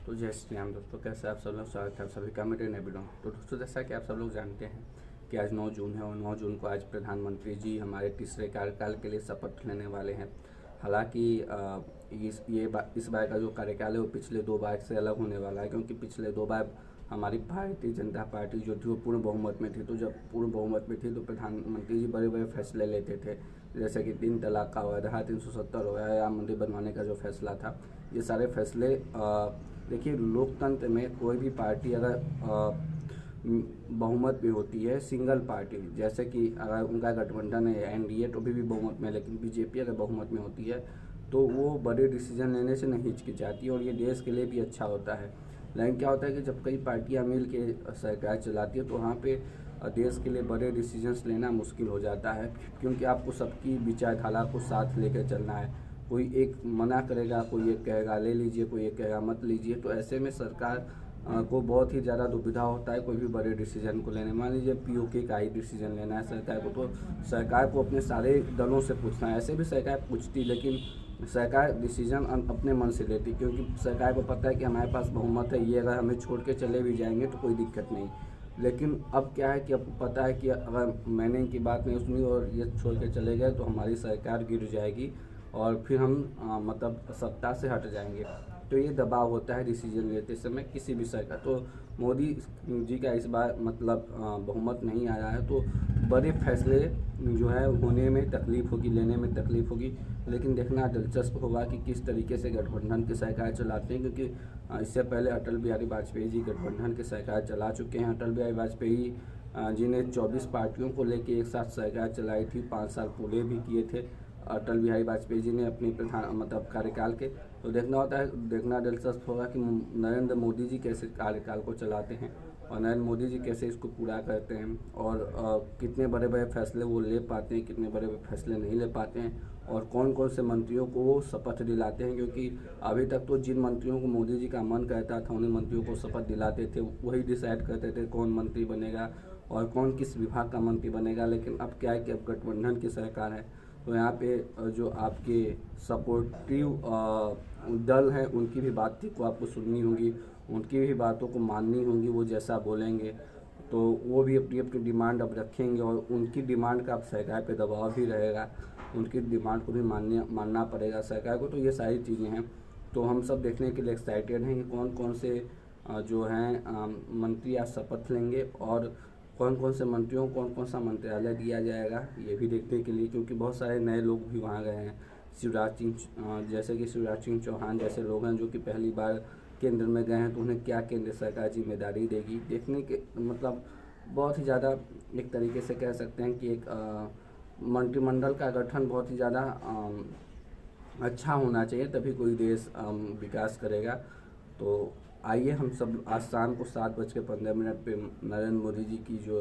तो जय श्री राम दोस्तों, कैसे आप सब लोग। स्वागत है आप सभी का मेरे नए वीडियो में। तो दोस्तों, जैसा कि आप सब लोग जानते हैं कि आज 9 जून है और 9 जून को आज प्रधानमंत्री जी हमारे तीसरे कार्यकाल के लिए शपथ लेने वाले हैं। हालांकि इस बार का जो कार्यकाल है वो पिछले 2 बार से अलग होने वाला है, क्योंकि पिछले 2 बार हमारी भारतीय जनता पार्टी जो थी वो पूर्ण बहुमत में थी। तो जब पूर्ण बहुमत में थी तो प्रधानमंत्री जी बड़े बड़े फैसले लेते थे, जैसे कि 3 तलाक का हुआ, धारा 370 हो गया, राम मंदिर बनवाने का जो फैसला था। ये सारे फैसले देखिए, लोकतंत्र में कोई भी पार्टी अगर बहुमत में होती है, सिंगल पार्टी, जैसे कि अगर उनका गठबंधन है एनडीए तो भी बहुमत में, लेकिन बीजेपी अगर बहुमत में होती है तो वो बड़े डिसीजन लेने से नहीं हिचकिचाती है और ये देश के लिए भी अच्छा होता है। लेकिन क्या होता है कि जब कई पार्टियां मिल के सरकार चलाती है तो वहाँ पे देश के लिए बड़े डिसीजंस लेना मुश्किल हो जाता है, क्योंकि आपको सबकी विचारधारा को साथ लेकर चलना है। कोई एक मना करेगा, कोई एक कहेगा ले लीजिए, कोई एक कहेगा मत लीजिए। तो ऐसे में सरकार को बहुत ही ज़्यादा दुविधा होता है कोई भी बड़े डिसीजन को लेने। मान लीजिए पीओके का ही डिसीजन लेना है सरकार को, तो सरकार को अपने सारे दलों से पूछना है। ऐसे भी सरकार पूछती, लेकिन सरकार डिसीजन अपने मन से लेती, क्योंकि सरकार को पता है कि हमारे पास बहुमत है, ये अगर हमें छोड़ के चले भी जाएंगे तो कोई दिक्कत नहीं। लेकिन अब क्या है कि अब पता है कि अगर मैंने इनकी बात नहीं सुनी और ये छोड़ के चले गए तो हमारी सरकार गिर जाएगी और फिर हम मतलब सत्ता से हट जाएंगे। तो ये दबाव होता है डिसीजन लेते समय किसी भी सरकार। तो मोदी जी का इस बार मतलब बहुमत नहीं आया है, तो बड़े फैसले जो है होने में तकलीफ़ होगी, लेने में तकलीफ़ होगी। लेकिन देखना दिलचस्प होगा कि किस तरीके से गठबंधन की सरकार चलाते हैं, क्योंकि इससे पहले अटल बिहारी वाजपेयी जी गठबंधन की सरकार चला चुके हैं। अटल बिहारी वाजपेयी जी ने 24 पार्टियों को लेकर एक साथ सरकार चलाई थी, 5 साल पूरे भी किए थे अटल बिहारी वाजपेयी जी ने अपनी कार्यकाल के। तो देखना दिलचस्प होगा कि नरेंद्र मोदी जी कैसे कार्यकाल को चलाते हैं और नरेंद्र मोदी जी कैसे इसको पूरा करते हैं, और कितने बड़े बड़े फैसले वो ले पाते हैं, कितने बड़े बड़े फैसले नहीं ले पाते हैं, और कौन कौन से मंत्रियों को वो शपथ दिलाते हैं। क्योंकि अभी तक तो जिन मंत्रियों को मोदी जी का मन करता था उन्हीं मंत्रियों को शपथ दिलाते थे, वही डिसाइड करते थे कौन मंत्री बनेगा और कौन किस विभाग का मंत्री बनेगा। लेकिन अब क्या है कि अब गठबंधन की सरकार है, तो यहाँ पे जो आपके सपोर्टिव दल हैं उनकी भी बात को आपको सुननी होगी, उनकी भी बातों को माननी होगी। वो जैसा बोलेंगे तो वो भी अपनी अपनी डिमांड अब रखेंगे और उनकी डिमांड का अब सरकार पे दबाव भी रहेगा, उनकी डिमांड को भी मानना पड़ेगा सरकार को। तो ये सारी चीज़ें हैं, तो हम सब देखने के लिए एक्साइटेड हैं कि कौन कौन से जो हैं मंत्री आज शपथ लेंगे और कौन कौन से मंत्रियों को कौन कौन सा मंत्रालय दिया जाएगा, ये भी देखने के लिए, क्योंकि बहुत सारे नए लोग भी वहाँ गए हैं। जैसे कि शिवराज सिंह चौहान जैसे लोग हैं जो कि पहली बार केंद्र में गए हैं, तो उन्हें क्या केंद्र सरकार जिम्मेदारी देगी देखने के मतलब बहुत ही ज़्यादा एक तरीके से कह सकते हैं कि एक मंत्रिमंडल का गठन बहुत ही ज़्यादा अच्छा होना चाहिए, तभी कोई देश विकास करेगा। तो आइए हम सब आज शाम को 7:15 पे नरेंद्र मोदी जी की जो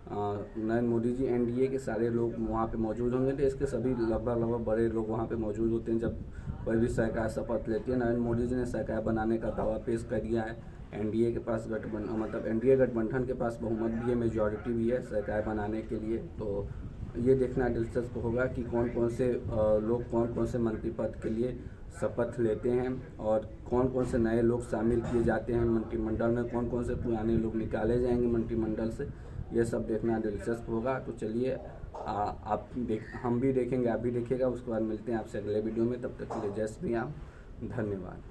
नरेंद्र मोदी जी एनडीए के सारे लोग वहाँ पे मौजूद होंगे। देश के सभी लगभग बड़े लोग वहाँ पे मौजूद होते हैं जब कोई भी सरकार शपथ लेती है। नरेंद्र मोदी जी ने सरकार बनाने का दावा पेश कर दिया है। एनडीए के पास एनडीए गठबंधन के पास बहुमत भी है, मेजॉरिटी भी है सरकार बनाने के लिए। तो ये देखना दिलचस्प होगा कि कौन कौन से लोग कौन कौन से मंत्री पद के लिए शपथ लेते हैं और कौन कौन से नए लोग शामिल किए जाते हैं मंत्रिमंडल में, कौन कौन से पुराने लोग निकाले जाएंगे मंत्रिमंडल से। ये सब देखना दिलचस्प होगा। तो चलिए हम भी देखेंगे, आप भी देखिएगा। उसके बाद मिलते हैं आपसे अगले वीडियो में। तब तक के लिए जय श्री राम, धन्यवाद।